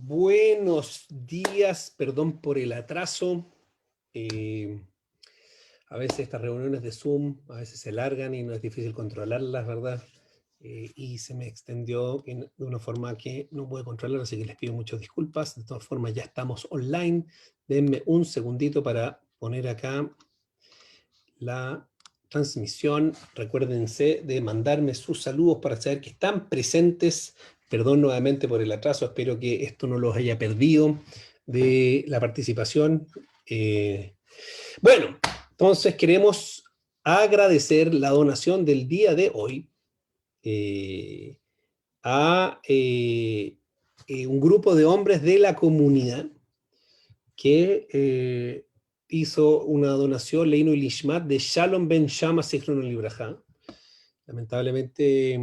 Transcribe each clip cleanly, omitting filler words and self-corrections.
Buenos días, perdón por el atraso. A veces estas reuniones de Zoom a veces se largan y no es difícil controlarlas, ¿verdad? Y se me extendió de una forma que no pude controlar, así que les pido muchas disculpas. De todas formas, ya estamos online. Denme un segundito para poner acá la transmisión. Recuérdense de mandarme sus saludos para saber que están presentes. Perdón nuevamente por el atraso, espero que esto no los haya perdido de la participación. Bueno, entonces queremos agradecer la donación del día de hoy a un grupo de hombres de la comunidad que hizo una donación, Leinu Lishmat, de Shalom Ben Shama Zichrono Libraja. Lamentablemente,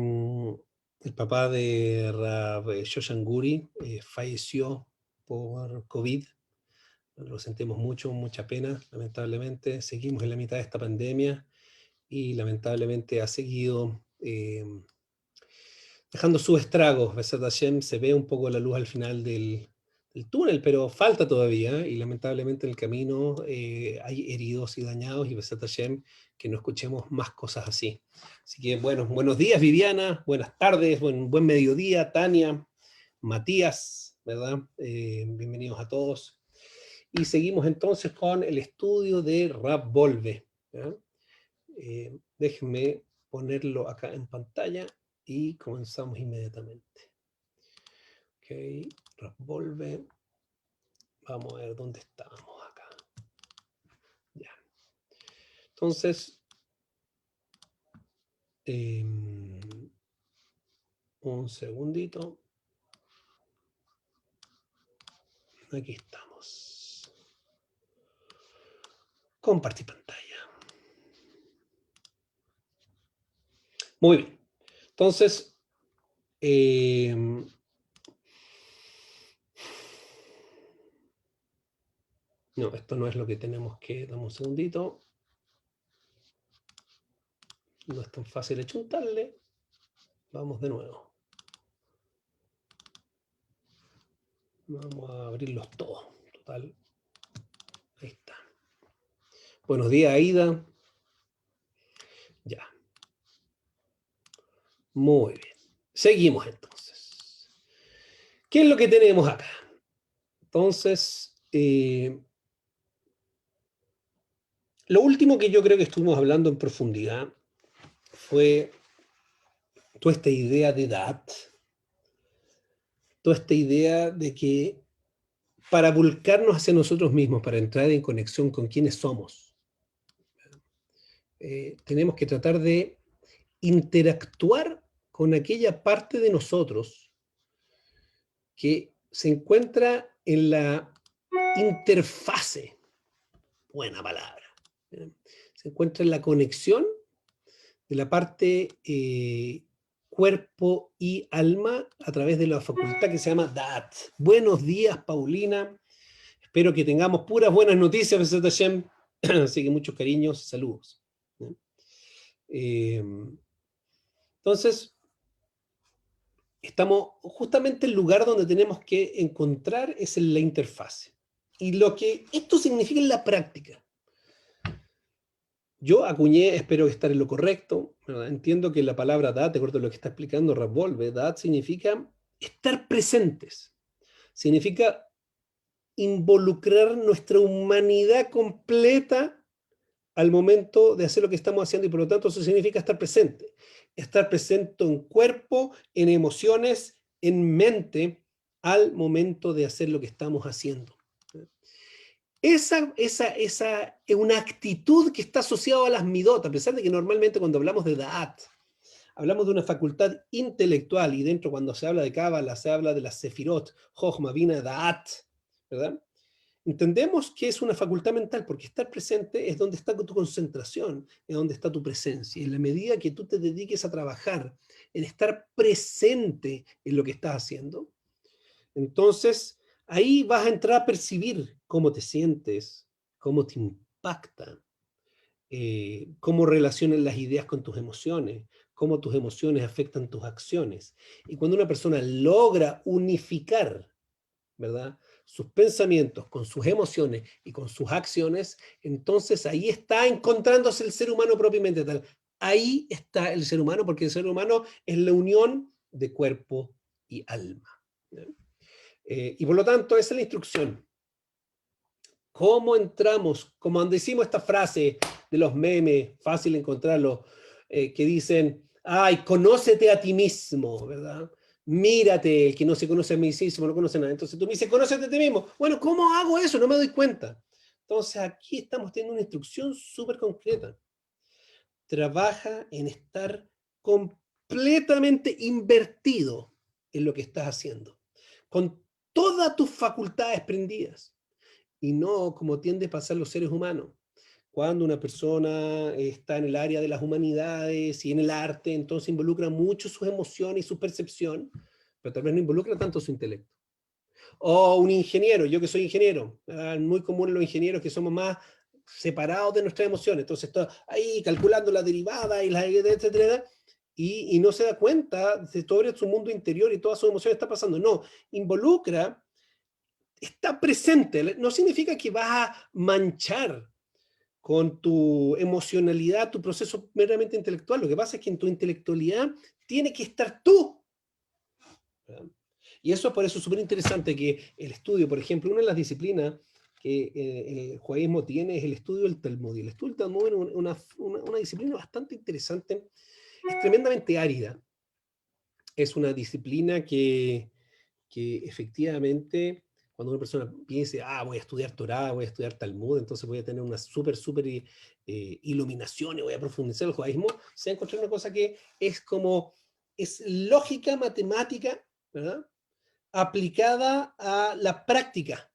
el papá de Rav Shoshan Guri falleció por COVID. Lo sentimos mucho, mucha pena, lamentablemente. Seguimos en la mitad de esta pandemia y lamentablemente ha seguido dejando sus estragos. Besat Hashem, se ve un poco la luz al final del túnel, pero falta todavía y lamentablemente en el camino hay heridos y dañados y Besat Hashem, que no escuchemos más cosas así. Así que bueno, buenos días Viviana, buenas tardes, buen mediodía Tania, Matías, ¿verdad? Bienvenidos a todos. Y seguimos entonces con el estudio de Rav Wolbe. Déjenme ponerlo acá en pantalla y comenzamos inmediatamente. Ok, Rav Wolbe. Vamos a ver dónde estábamos acá. Ya. Entonces, un segundito. Aquí estamos. Compartir pantalla. Muy bien. Entonces, no, esto no es lo que tenemos que... Dame un segundito. No es tan fácil achuntarle. Vamos de nuevo. Vamos a abrirlos todos. Total. Ahí está. Buenos días, Aida. Ya. Muy bien. Seguimos entonces. ¿Qué es lo que tenemos acá? Entonces, lo último que yo creo que estuvimos hablando en profundidad fue toda esta idea de DAT, toda esta idea de que para volcarnos hacia nosotros mismos, para entrar en conexión con quienes somos, tenemos que tratar de interactuar con aquella parte de nosotros que se encuentra en la interfase, buena palabra, se encuentra en la conexión de la parte cuerpo y alma a través de la facultad que se llama DAT. Buenos días, Paulina. Espero que tengamos puras buenas noticias, Besat Hashem. Así que muchos cariños y saludos. Entonces, estamos justamente en el lugar donde tenemos que encontrar es en la interfase. Y lo que esto significa en la práctica. Yo acuñé, espero estar en lo correcto, ¿verdad? Entiendo que la palabra dat, de acuerdo a lo que está explicando Rav Wolbe, dat significa estar presentes, significa involucrar nuestra humanidad completa al momento de hacer lo que estamos haciendo y por lo tanto eso significa estar presente en cuerpo, en emociones, en mente, al momento de hacer lo que estamos haciendo. Esa es una actitud que está asociada a las midot, a pesar de que normalmente cuando hablamos de Da'at, hablamos de una facultad intelectual y dentro cuando se habla de Cábala se habla de las Sefirot, Jochma, Bina, Da'at, ¿verdad? Entendemos que es una facultad mental porque estar presente es donde está tu concentración, es donde está tu presencia. Y en la medida que tú te dediques a trabajar en estar presente en lo que estás haciendo, entonces ahí vas a entrar a percibir cómo te sientes, cómo te impacta, cómo relacionan las ideas con tus emociones, cómo tus emociones afectan tus acciones. Y cuando una persona logra unificar ¿verdad? Sus pensamientos, con sus emociones y con sus acciones, entonces ahí está encontrándose el ser humano propiamente tal. Ahí está el ser humano, porque el ser humano es la unión de cuerpo y alma. Y por lo tanto, esa es la instrucción. ¿Cómo entramos? Como decimos esta frase de los memes, fácil encontrarlo, que dicen, ay, conócete a ti mismo, ¿verdad? Mírate, el que no se conoce a mí mismo no conoce nada. Entonces tú me dices, conócete a ti mismo. Bueno, ¿cómo hago eso? No me doy cuenta. Entonces aquí estamos teniendo una instrucción súper concreta. Trabaja en estar completamente invertido en lo que estás haciendo, con todas tus facultades prendidas y no como tiende a pasar los seres humanos. Cuando una persona está en el área de las humanidades y en el arte, entonces involucra mucho sus emociones y su percepción, pero tal vez no involucra tanto su intelecto. O un ingeniero, yo que soy ingeniero, muy común en los ingenieros que somos más separados de nuestras emociones, entonces está ahí calculando la derivada y la etcétera, y no se da cuenta de todo su mundo interior y todas sus emociones está pasando. No, involucra, está presente, no significa que vas a manchar con tu emocionalidad, tu proceso meramente intelectual. Lo que pasa es que en tu intelectualidad tiene que estar tú, ¿verdad? Y eso por eso es súper interesante que el estudio, por ejemplo, una de las disciplinas que el judaísmo tiene es el estudio del Talmud. Y el estudio del Talmud es una disciplina bastante interesante, es tremendamente árida. Es una disciplina que efectivamente, cuando una persona piense, voy a estudiar Torah, voy a estudiar Talmud, entonces voy a tener una súper iluminación y voy a profundizar el judaísmo, se va a encontrar una cosa que es como, es lógica matemática, ¿verdad? Aplicada a la práctica.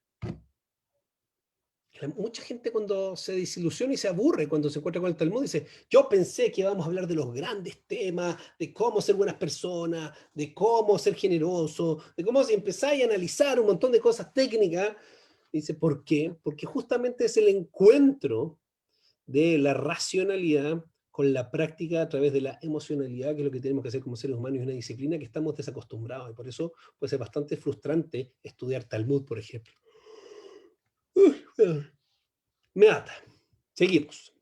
Mucha gente cuando se desilusiona y se aburre cuando se encuentra con el Talmud dice, yo pensé que íbamos a hablar de los grandes temas, de cómo ser buenas personas, de cómo ser generoso, de cómo empezar a analizar un montón de cosas técnicas. Dice, ¿por qué? Porque justamente es el encuentro de la racionalidad con la práctica a través de la emocionalidad, que es lo que tenemos que hacer como seres humanos, y una disciplina que estamos desacostumbrados, y por eso puede ser bastante frustrante estudiar Talmud, por ejemplo. Me ata. Seguimos.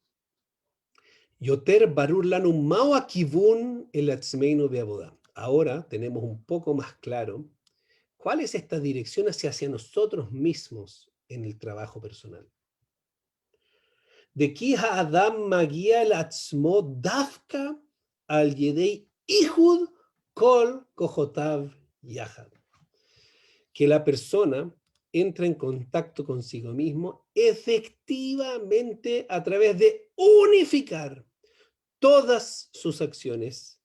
Yoter barur lanu mao akivun el atzmeinu beavodah. Ahora tenemos un poco más claro cuál es esta dirección hacia nosotros mismos en el trabajo personal. De ki ha'adam magia el atzmo dafka al yedei ihud kol kojotav yahad. Que la persona entra en contacto consigo mismo efectivamente a través de unificar todas sus acciones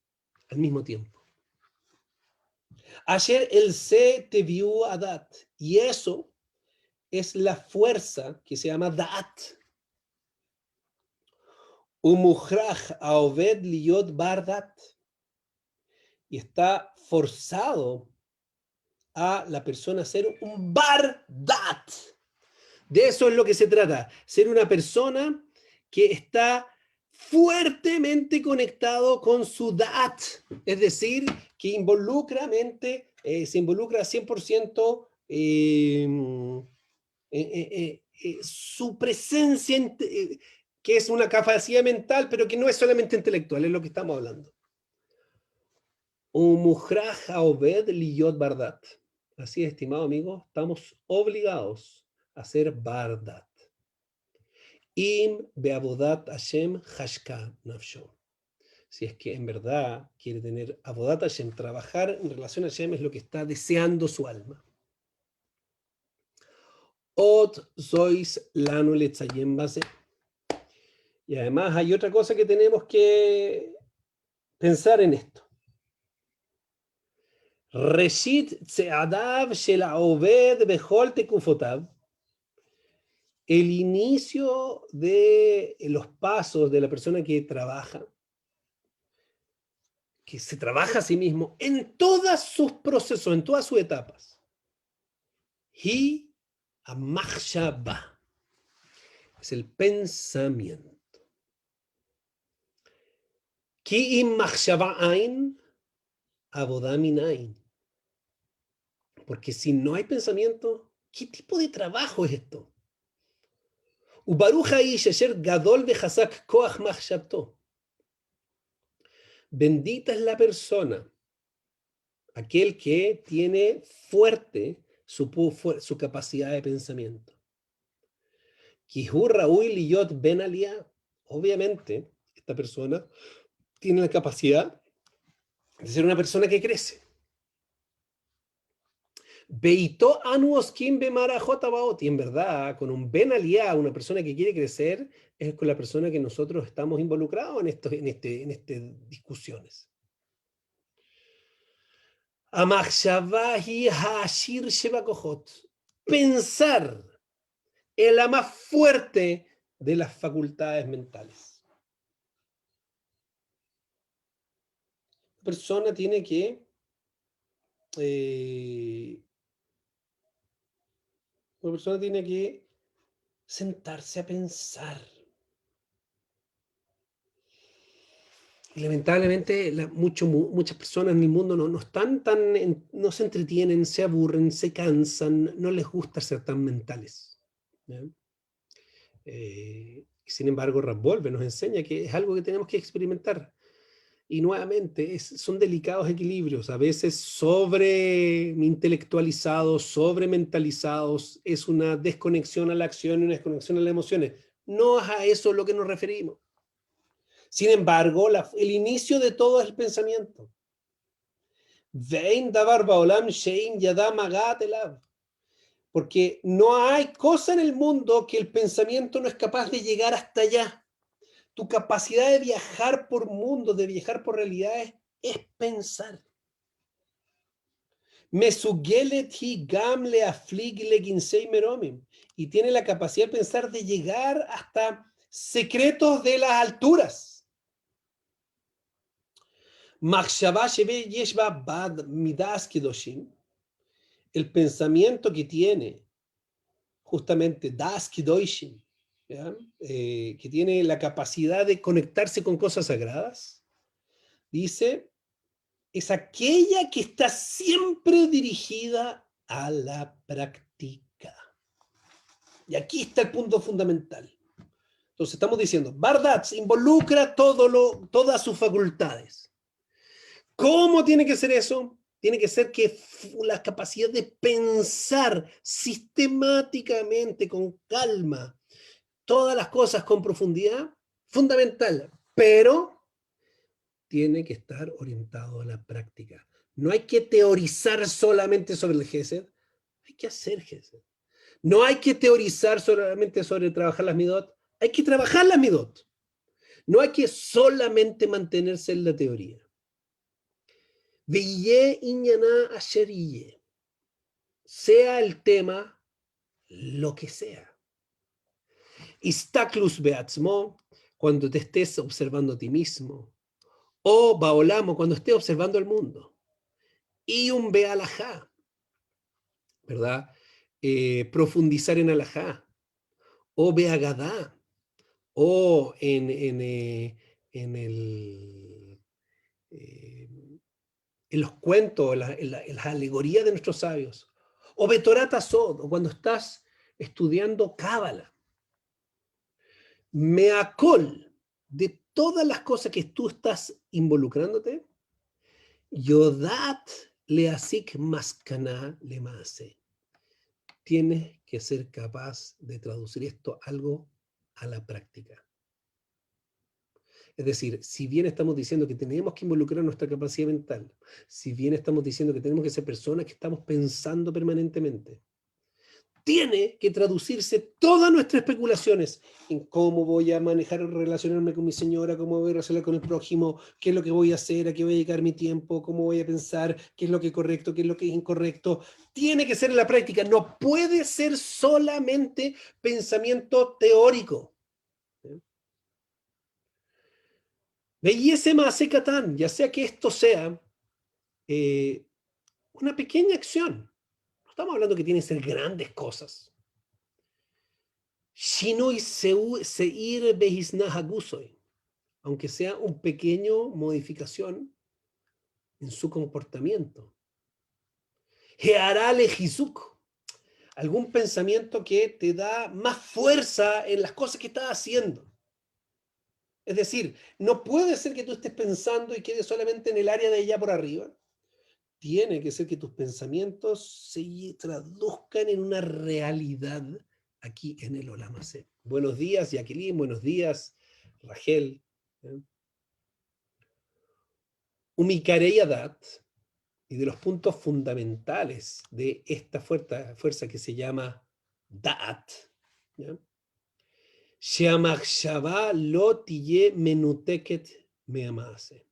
al mismo tiempo. Ayer el se te vio a dat, y eso es la fuerza que se llama dat. Umuhraj aoved liot bardat, y está forzado a la persona a ser un bardat. De eso es lo que se trata, ser una persona que está fuertemente conectado con su dat, es decir, que se involucra 100% su presencia, que es una capacidad mental, pero que no es solamente intelectual, es lo que estamos hablando. Umuhraj haoved liyot bardat. Así es, estimado amigo, estamos obligados a ser bardat. Im beavodat Hashem hashka nafsho. Si es que en verdad quiere tener avodat Hashem, trabajar en relación a Hashem es lo que está deseando su alma. Ot sois lanu letzayem base. Y además hay otra cosa que tenemos que pensar en esto. Reshit tseadav shel haoved bechol tekufotav. El inicio de los pasos de la persona que trabaja, que se trabaja a sí mismo en todos sus procesos, en todas sus etapas. Hi amachshava. Es el pensamiento. Ki im machshava ain, avodah min ain. Porque si no hay pensamiento, ¿qué tipo de trabajo es esto? Ubaruch ha'ish asher gadol vechazak koach machshavto. Bendita es la persona, aquel que tiene fuerte su capacidad de pensamiento. Kihu Raúl Liyot Ben Aliyah. Obviamente, esta persona tiene la capacidad de ser una persona que crece. Beito anu oskim bemarajot abaot. Y en verdad, con un Ben Aliyah, una persona que quiere crecer, es con la persona que nosotros estamos involucrados en estas discusiones. Amachshavah hi hashir shebakohot. Pensar es la más fuerte de las facultades mentales. La persona tiene que una persona tiene que sentarse a pensar. Y lamentablemente muchas personas en el mundo no están no se entretienen, se aburren, se cansan, no les gusta ser tan mentales. ¿Ya? Sin embargo, Rambolve nos enseña que es algo que tenemos que experimentar. Y nuevamente, son delicados equilibrios, a veces sobre intelectualizados, sobre mentalizados, es una desconexión a la acción y una desconexión a las emociones. No es a eso a lo que nos referimos. Sin embargo, el inicio de todo es el pensamiento. Porque no hay cosa en el mundo que el pensamiento no es capaz de llegar hasta allá. Tu capacidad de viajar por mundos, de viajar por realidades, es pensar. Y tiene la capacidad de pensar de llegar hasta secretos de las alturas. El pensamiento que tiene justamente Das Kedoshim, que tiene la capacidad de conectarse con cosas sagradas, dice, es aquella que está siempre dirigida a la práctica. Y aquí está el punto fundamental. Entonces estamos diciendo, Bardatz involucra todas sus facultades. ¿Cómo tiene que ser eso? Tiene que ser que la capacidad de pensar sistemáticamente, con calma, todas las cosas con profundidad, fundamental, pero tiene que estar orientado a la práctica. No hay que teorizar solamente sobre el Gesed, hay que hacer Gesed. No hay que teorizar solamente sobre trabajar las midot, hay que trabajar las midot. No hay que solamente mantenerse en la teoría. Veillé iñaná asherille. Sea el tema lo que sea. Istaklus beatzmo, cuando te estés observando a ti mismo. O baolamo, cuando estés observando el mundo. Y un bealajá, ¿verdad? Profundizar en alajá. O beagadá. O en los cuentos, en las alegorías de nuestros sabios. O Betorat Sod, o cuando estás estudiando Cábala. Meacol, de todas las cosas que tú estás involucrándote, Yodat leasik maskana lemase. Tienes que ser capaz de traducir esto algo a la práctica. Es decir, si bien estamos diciendo que tenemos que involucrar nuestra capacidad mental, si bien estamos diciendo que tenemos que ser personas que estamos pensando permanentemente, tiene que traducirse todas nuestras especulaciones en cómo voy a manejar, relacionarme con mi señora, cómo voy a relacionar con el prójimo, qué es lo que voy a hacer, a qué voy a dedicar mi tiempo, cómo voy a pensar, qué es lo que es correcto, qué es lo que es incorrecto. Tiene que ser en la práctica, no puede ser solamente pensamiento teórico. Bellece más catán, ya sea que esto sea una pequeña acción. No estamos hablando que tienen que ser grandes cosas. Shinui seir behisnahagusoy, aunque sea un pequeño modificación en su comportamiento. Hearale Hizuk. Algún pensamiento que te da más fuerza en las cosas que estás haciendo. Es decir, no puede ser que tú estés pensando y quedes solamente en el área de allá por arriba. Tiene que ser que tus pensamientos se traduzcan en una realidad aquí en el Olam Hazé. Buenos días, Jacqueline. Buenos días, Rachel. Umikarei Adat, y de los puntos fundamentales de esta fuerza que se llama Da'at, Sheamachshava lo tiye menuteket meamase.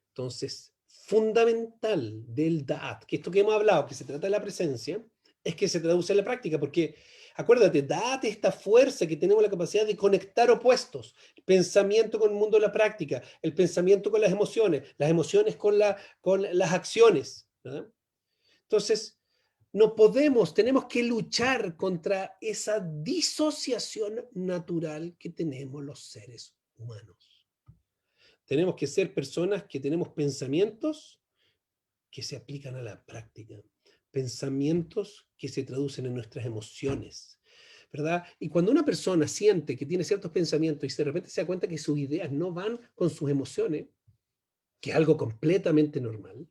Entonces, fundamental del Da'at, que esto que hemos hablado, que se trata de la presencia, es que se traduce en la práctica, porque acuérdate, Da'at es esta fuerza que tenemos la capacidad de conectar opuestos, el pensamiento con el mundo de la práctica, el pensamiento con las emociones con las acciones, ¿no? Entonces, no podemos, tenemos que luchar contra esa disociación natural que tenemos los seres humanos. Tenemos que ser personas que tenemos pensamientos que se aplican a la práctica, pensamientos que se traducen en nuestras emociones, ¿verdad? Y cuando una persona siente que tiene ciertos pensamientos y de repente se da cuenta que sus ideas no van con sus emociones, que es algo completamente normal,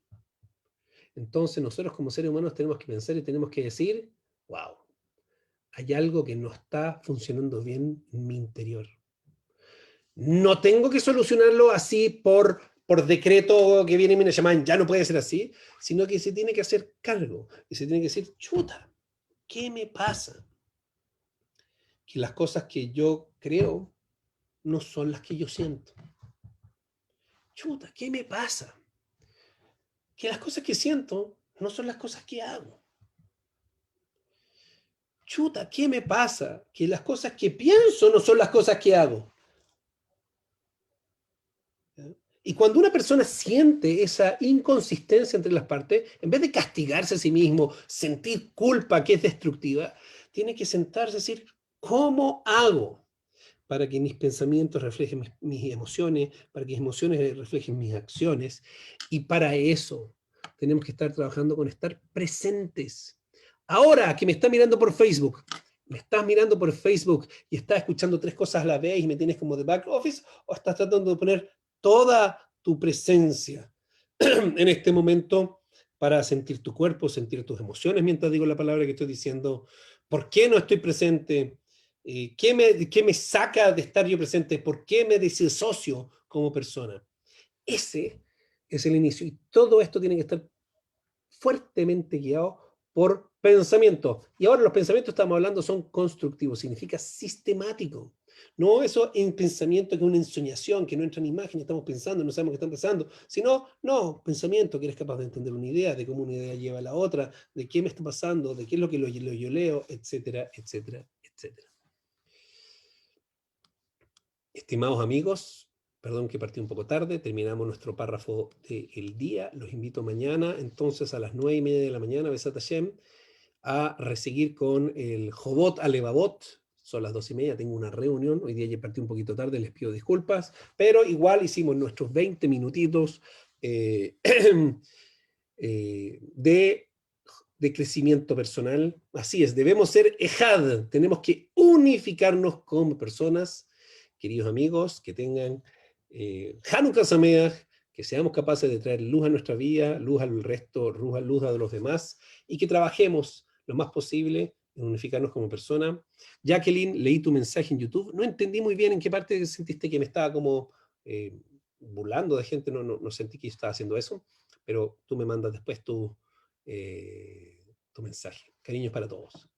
entonces nosotros como seres humanos tenemos que pensar y tenemos que decir, wow, hay algo que no está funcionando bien en mi interior. No tengo que solucionarlo así por decreto que viene y me llaman, ya no puede ser así, sino que se tiene que hacer cargo y se tiene que decir, chuta, ¿qué me pasa? Que las cosas que yo creo no son las que yo siento. Chuta, ¿qué me pasa? Que las cosas que siento no son las cosas que hago. Chuta, ¿qué me pasa? Que las cosas que pienso no son las cosas que hago. Y cuando una persona siente esa inconsistencia entre las partes, en vez de castigarse a sí mismo, sentir culpa que es destructiva, tiene que sentarse y decir, ¿cómo hago para que mis pensamientos reflejen mis emociones, para que mis emociones reflejen mis acciones? Y para eso tenemos que estar trabajando con estar presentes. Ahora que me está mirando por Facebook, me estás mirando por Facebook y estás escuchando tres cosas a la vez y me tienes como de back office, o estás tratando de poner toda tu presencia en este momento para sentir tu cuerpo, sentir tus emociones mientras digo la palabra que estoy diciendo. ¿Por qué no estoy presente? ¿Qué me saca de estar yo presente? ¿Por qué me desasocio como persona? Ese es el inicio. Y todo esto tiene que estar fuertemente guiado por pensamiento. Y ahora los pensamientos estamos hablando son constructivos, significa sistemático. No eso en pensamiento que es una ensoñación, que no entra en imagen, estamos pensando, no sabemos qué están pensando, sino, no, pensamiento, que eres capaz de entender una idea, de cómo una idea lleva a la otra, de qué me está pasando, de qué es lo que yo leo, etcétera, etcétera, etcétera. Estimados amigos, perdón que partí un poco tarde, terminamos nuestro párrafo del día. Los invito mañana, entonces a las 9:30 de la mañana, Besat Hashem, a reseguir con el Jobot Alevabot. Son las 2:30, tengo una reunión. Hoy día ya partí un poquito tarde, les pido disculpas, pero igual hicimos nuestros 20 minutitos de crecimiento personal. Así es, debemos ser Ejad, tenemos que unificarnos como personas. Queridos amigos, que tengan Hanukkah Sameach, que seamos capaces de traer luz a nuestra vida, luz al resto, luz a los demás, y que trabajemos lo más posible en unificarnos como persona. Jacqueline, leí tu mensaje en YouTube, no entendí muy bien en qué parte sentiste que me estaba como burlando de gente, no sentí que yo estaba haciendo eso, pero tú me mandas después tu mensaje. Cariños para todos.